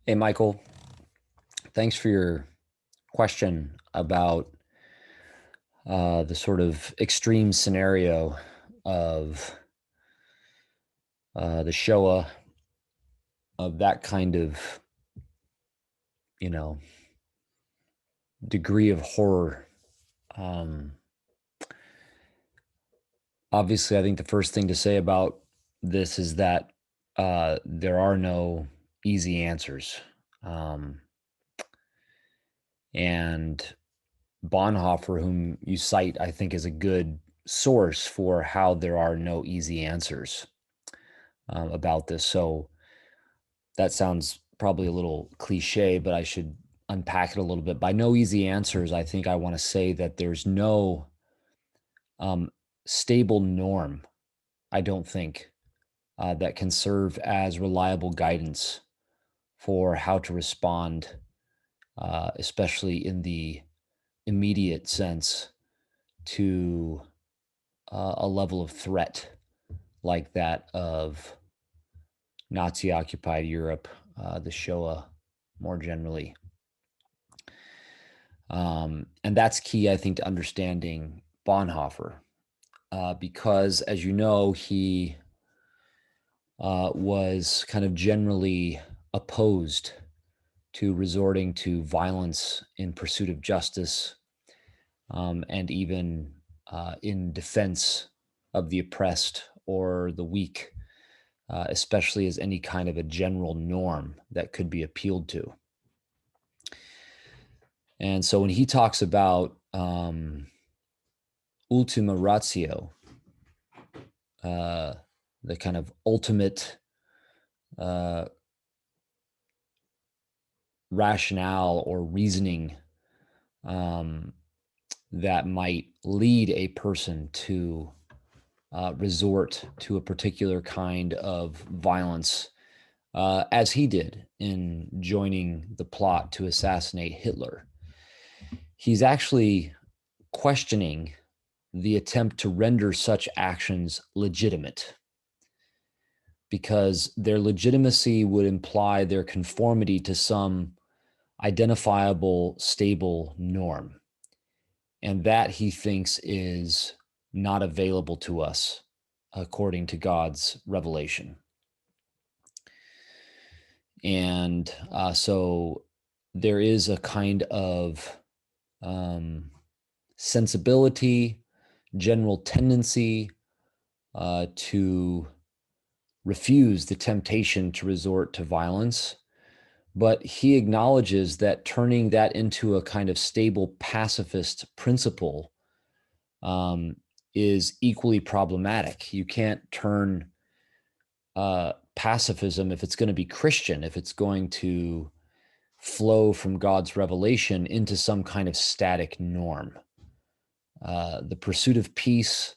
Hey, Michael, thanks for your question about the sort of extreme scenario of the Shoah, of that kind of, you know, degree of horror. Um, Obviously, I think the first thing to say about this is that there are no easy answers. Um, and Bonhoeffer, whom you cite, I think is a good source for how there are no easy answers about this. So that sounds probably a little cliche, but I should unpack it a little bit. By no easy answers, I think I want to say that there's no um, stable norm, I don't think, that can serve as reliable guidance for how to respond, especially in the immediate sense, to a level of threat like that of Nazi occupied Europe, the Shoah more generally. And that's key, I think, to understanding Bonhoeffer, because, as you know, he was kind of generally opposed to resorting to violence in pursuit of justice, and even in defense of the oppressed or the weak, especially as any kind of a general norm that could be appealed to. And so when he talks about Ultima ratio, uh, the kind of ultimate uh, rationale or reasoning um, that might lead a person to resort to a particular kind of violence, as he did in joining the plot to assassinate Hitler. He's actually questioning the attempt to render such actions legitimate, because their legitimacy would imply their conformity to some identifiable, stable norm. And that he thinks is not available to us according to God's revelation. And so there is a kind of um, sensibility, general tendency to refuse the temptation to resort to violence. But he acknowledges that turning that into a kind of stable pacifist principle um, is equally problematic. You can't turn pacifism, if it's going to be Christian, if it's going to flow from God's revelation, into some kind of static norm. The pursuit of peace,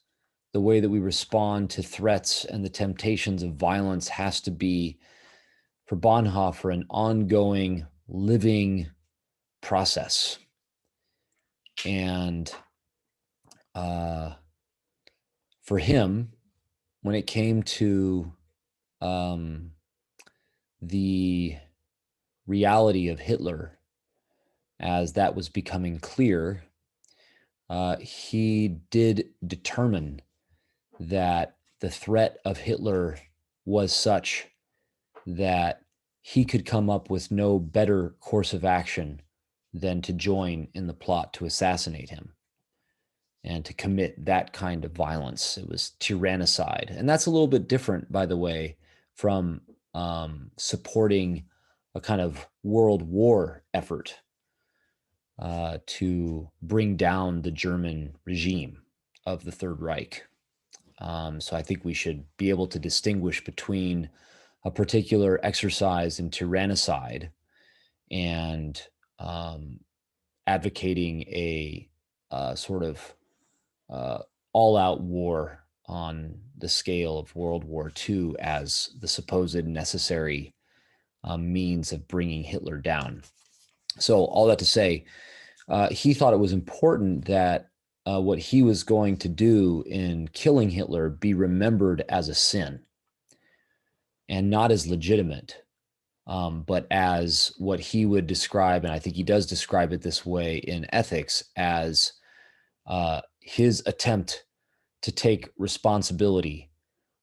the way that we respond to threats and the temptations of violence, has to be, for Bonhoeffer, an ongoing, living process. And uh, for him, when it came to um, the reality of Hitler, as that was becoming clear, he did determine that the threat of Hitler was such that he could come up with no better course of action than to join in the plot to assassinate him and to commit that kind of violence. It was tyrannicide. And that's a little bit different, by the way, from supporting a kind of world war effort to bring down the German regime of the Third Reich. So I think we should be able to distinguish between a particular exercise in tyrannicide and um, advocating a sort of uh, all-out war on the scale of World War II as the supposed necessary means of bringing Hitler down. So all that to say, he thought it was important that what he was going to do in killing Hitler be remembered as a sin and not as legitimate. but as what he would describe, and I think he does describe it this way in ethics, as his attempt to take responsibility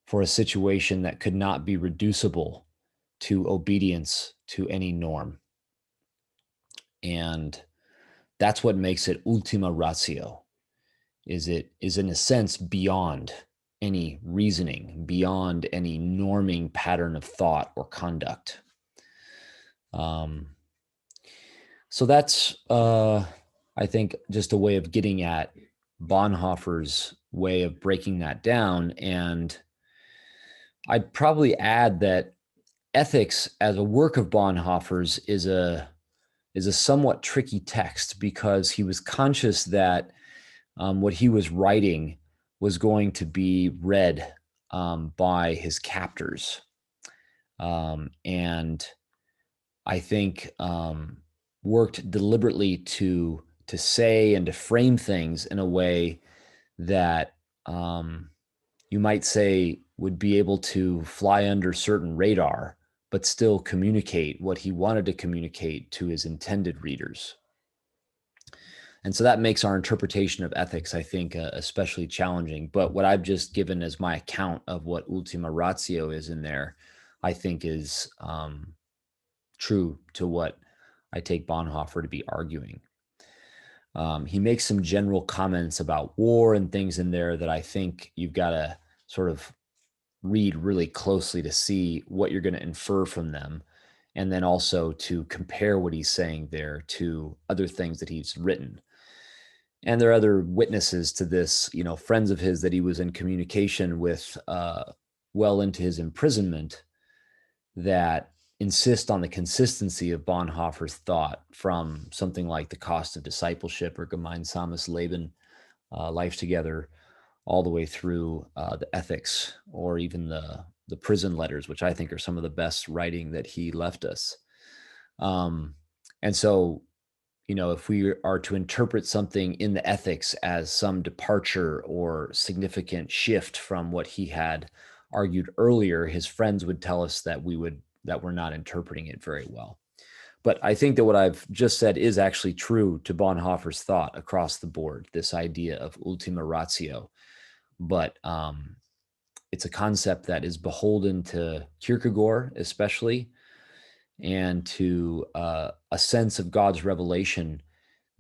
for a situation that could not be reducible to obedience to any norm. And that's what makes it ultima ratio, is it is in a sense beyond any reasoning, beyond any norming pattern of thought or conduct. Um, so that's, I think, just a way of getting at Bonhoeffer's way of breaking that down. And I'd probably add that ethics as a work of Bonhoeffer's is a somewhat tricky text because he was conscious that what he was writing was going to be read by his captors. And I think worked deliberately to say and to frame things in a way that you might say would be able to fly under certain radar, but still communicate what he wanted to communicate to his intended readers. And so that makes our interpretation of ethics, I think, especially challenging. But what I've just given as my account of what ultima ratio is in there, I think is true to what I take Bonhoeffer to be arguing. He makes some general comments about war and things in there that I think you've got to sort of read really closely to see what you're going to infer from them. And then also to compare what he's saying there to other things that he's written. And there are other witnesses to this, friends of his that he was in communication with well into his imprisonment that insist on the consistency of Bonhoeffer's thought from something like The Cost of Discipleship or Gemeinsames Leben, Life Together, all the way through the Ethics, or even the prison letters, which I think are some of the best writing that he left us. And so, if we are to interpret something in the Ethics as some departure or significant shift from what he had argued earlier, his friends would tell us that we're not interpreting it very well. But I think that what I've just said is actually true to Bonhoeffer's thought across the board, this idea of ultima ratio. But it's a concept that is beholden to Kierkegaard, especially, and to a sense of God's revelation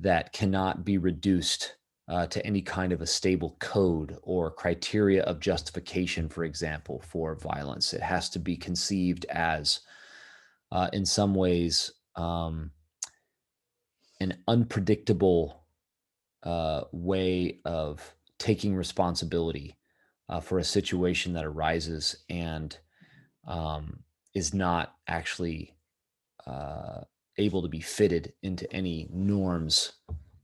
that cannot be reduced to any kind of a stable code or criteria of justification, for example, for violence. It has to be conceived as, in some ways, an unpredictable way of taking responsibility for a situation that arises and is not actually able to be fitted into any norms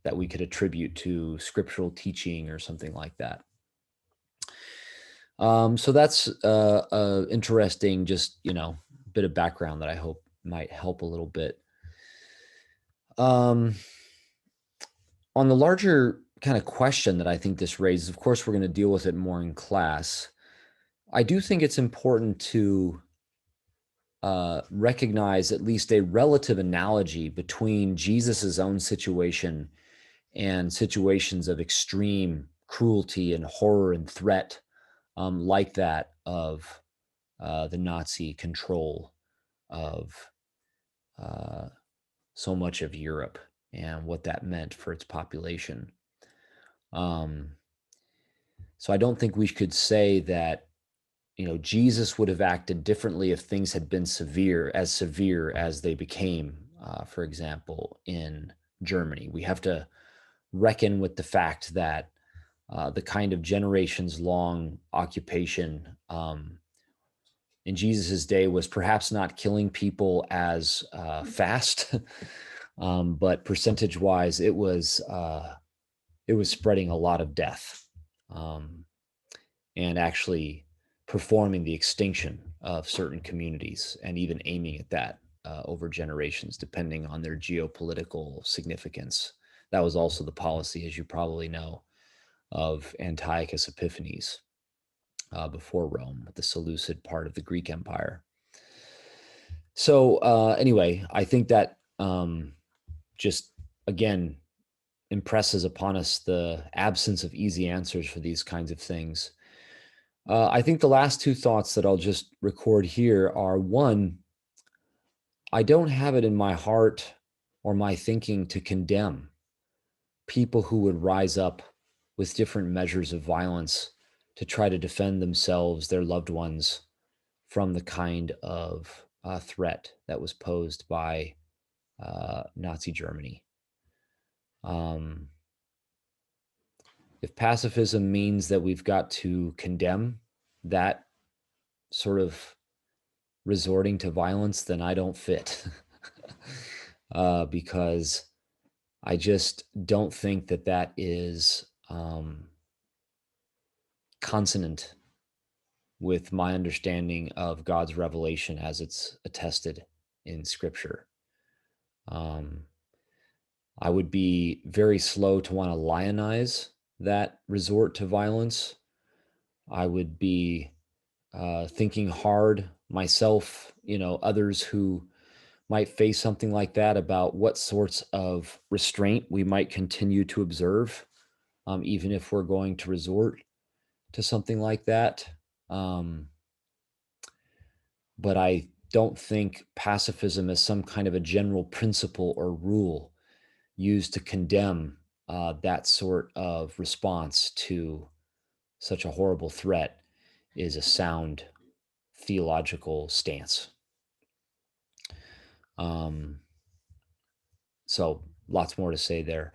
that we could attribute to scriptural teaching or something like that. So that's interesting, just, bit of background that I hope might help a little bit. On the larger kind of question that I think this raises, of course, we're going to deal with it more in class. I do think it's important to recognize at least a relative analogy between Jesus's own situation and situations of extreme cruelty and horror and threat, like that of the Nazi control of so much of Europe and what that meant for its population. So I don't think we could say that Jesus would have acted differently if things had been severe as they became, for example, in Germany. We have to reckon with the fact that the kind of generations long occupation in Jesus's day was perhaps not killing people as fast, but percentage wise, it was spreading a lot of death. And actually performing the extinction of certain communities and even aiming at that over generations, depending on their geopolitical significance. That was also the policy, as you probably know, of Antiochus Epiphanes before Rome, the Seleucid part of the Greek Empire. So anyway, I think that just again impresses upon us the absence of easy answers for these kinds of things. I think the last two thoughts that I'll just record here are: one, I don't have it in my heart or my thinking to condemn people who would rise up with different measures of violence to try to defend themselves, their loved ones, from the kind of threat that was posed by Nazi Germany. Um, if pacifism means that we've got to condemn that sort of resorting to violence, then I don't fit. Because I just don't think that that is consonant with my understanding of God's revelation as it's attested in Scripture. Um, I would be very slow to want to lionize that resort to violence. I would be thinking hard myself, others who might face something like that, about what sorts of restraint we might continue to observe, even if we're going to resort to something like that. Um, but I don't think pacifism is some kind of a general principle or rule used to condemn that sort of response to such a horrible threat is a sound theological stance. Um, so lots more to say there.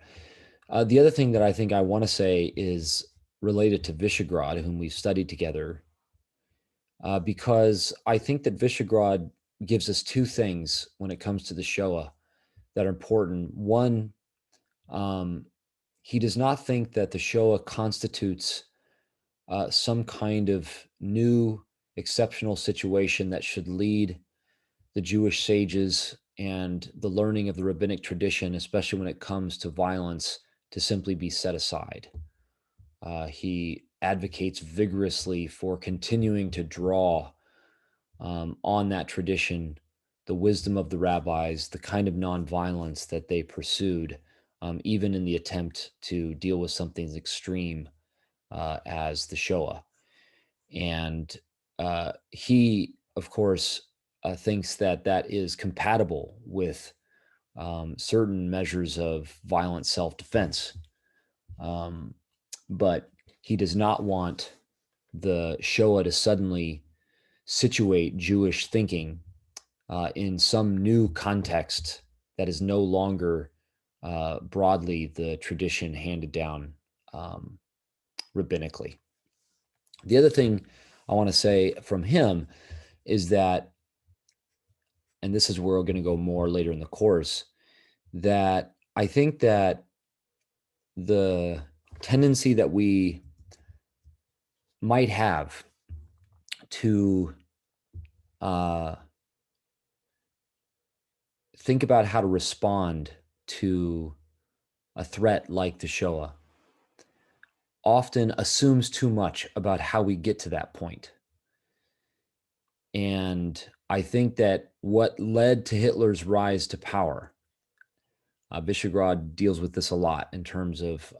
The other thing that I think I want to say is related to Visegrad, whom we've studied together, because I think that Visegrad gives us two things when it comes to the Shoah that are important. One, um, he does not think that the Shoah constitutes some kind of new exceptional situation that should lead the Jewish sages and the learning of the rabbinic tradition, especially when it comes to violence, to simply be set aside. He advocates vigorously for continuing to draw on that tradition, the wisdom of the rabbis, the kind of nonviolence that they pursued, even in the attempt to deal with something as extreme as the Shoah. And he, of course, thinks that that is compatible with certain measures of violent self defense. Um, but he does not want the Shoah to suddenly situate Jewish thinking in some new context that is no longer broadly the tradition handed down um, rabbinically. The other thing I want to say from him is that, and this is where we're going to go more later in the course, that I think that the tendency that we might have to uh, think about how to respond to a threat like the Shoah often assumes too much about how we get to that point. And I think that what led to Hitler's rise to power, Visegrad deals with this a lot in terms of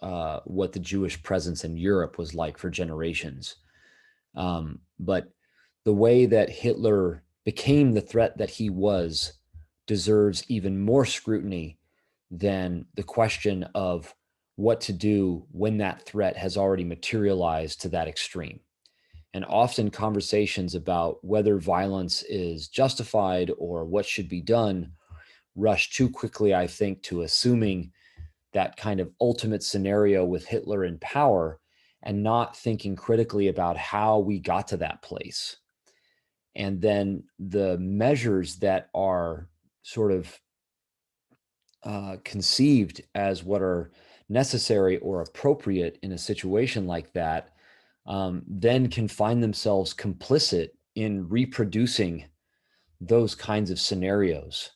what the Jewish presence in Europe was like for generations. But the way that Hitler became the threat that he was deserves even more scrutiny than the question of what to do when that threat has already materialized to that extreme. And often conversations about whether violence is justified or what should be done rush too quickly, I think, to assuming that kind of ultimate scenario with Hitler in power and not thinking critically about how we got to that place. And then the measures that are sort of conceived as what are necessary or appropriate in a situation like that, then can find themselves complicit in reproducing those kinds of scenarios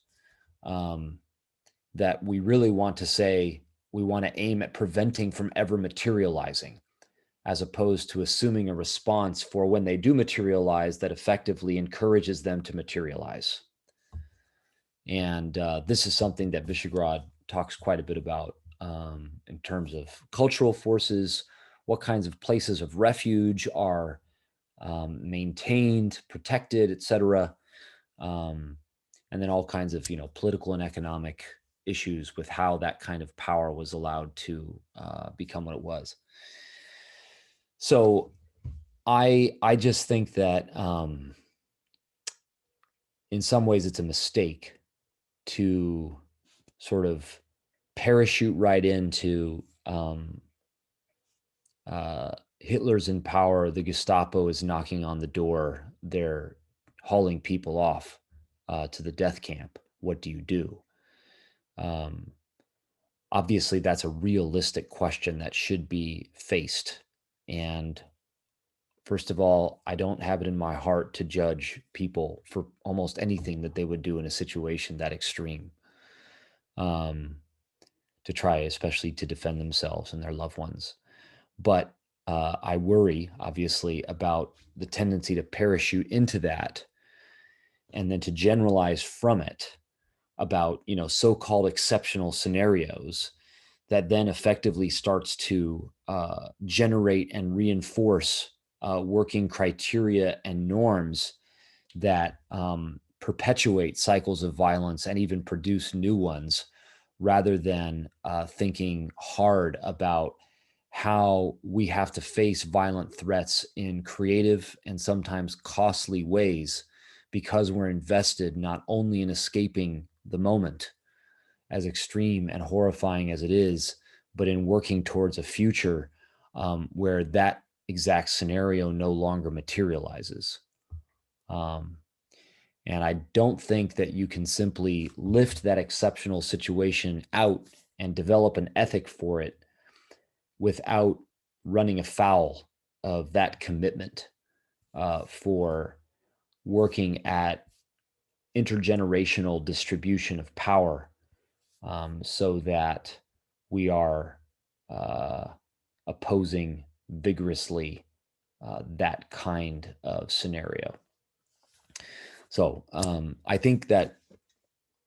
that we really want to say we want to aim at preventing from ever materializing, as opposed to assuming a response for when they do materialize that effectively encourages them to materialize. And this is something that Visegrad talks quite a bit about in terms of cultural forces, what kinds of places of refuge are maintained, protected, etc. Um, and then all kinds of political and economic issues with how that kind of power was allowed to become what it was. So I just think that in some ways it's a mistake to sort of parachute right into Hitler's in power, the Gestapo is knocking on the door, they're hauling people off to the death camp. What do you do? Um, Obviously, that's a realistic question that should be faced. And first of all, I don't have it in my heart to judge people for almost anything that they would do in a situation that extreme, um, to try, especially to defend themselves and their loved ones. But I worry, obviously, about the tendency to parachute into that and then to generalize from it about so-called exceptional scenarios that then effectively starts to generate and reinforce working criteria and norms that perpetuate cycles of violence and even produce new ones, rather than thinking hard about how we have to face violent threats in creative and sometimes costly ways, because we're invested not only in escaping the moment, as extreme and horrifying as it is, but in working towards a future where that exact scenario no longer materializes. Um, and I don't think that you can simply lift that exceptional situation out and develop an ethic for it without running afoul of that commitment for working at intergenerational distribution of power, so that we are uh, opposing vigorously that kind of scenario. So I think that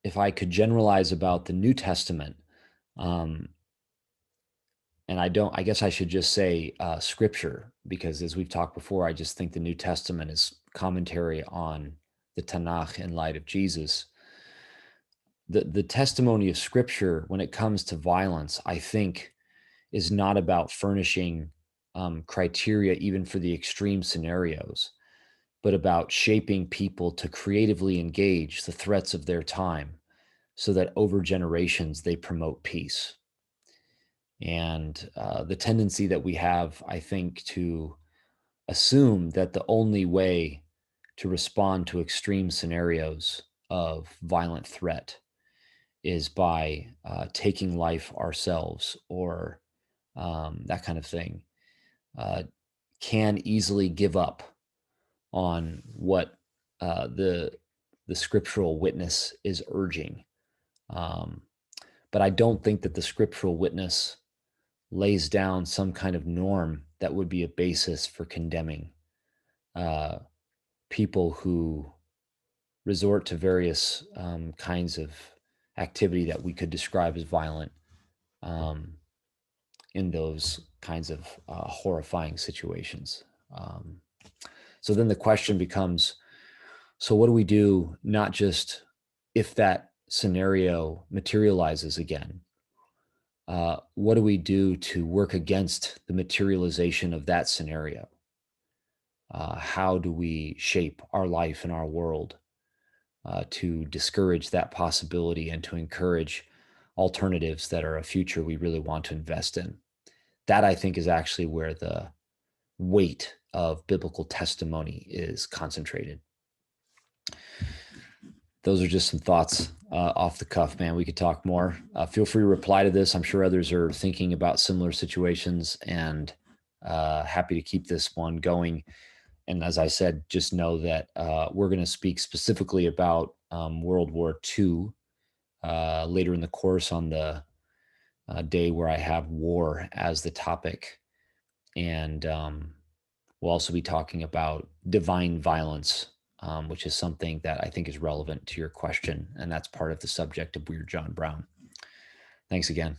if I could generalize about the New Testament, um, and I guess I should just say scripture, because as we've talked before, I just think the New Testament is commentary on the Tanakh in light of Jesus. The testimony of scripture when it comes to violence, I think, is not about furnishing criteria even for the extreme scenarios, but about shaping people to creatively engage the threats of their time so that over generations they promote peace. And the tendency that we have, I think, to assume that the only way to respond to extreme scenarios of violent threat is by taking life ourselves, or that kind of thing, uh, can easily give up on what the scriptural witness is urging. Um, but I don't think that the scriptural witness lays down some kind of norm that would be a basis for condemning uh, people who resort to various kinds of activity that we could describe as violent um, in those kinds of horrifying situations. Um, so then the question becomes, so what do we do, not just if that scenario materializes again? What do we do to work against the materialization of that scenario? How do we shape our life and our world to discourage that possibility and to encourage alternatives that are a future we really want to invest in? That, I think, is actually where the weight of biblical testimony is concentrated. Those are just some thoughts off the cuff, man. We could talk more. Feel free to reply to this. I'm sure others are thinking about similar situations, and happy to keep this one going. And as I said, just know that we're going to speak specifically about World War II later in the course, on the day where I have war as the topic. And we'll also be talking about divine violence which is something that I think is relevant to your question. And that's part of the subject of Weird John Brown. Thanks again.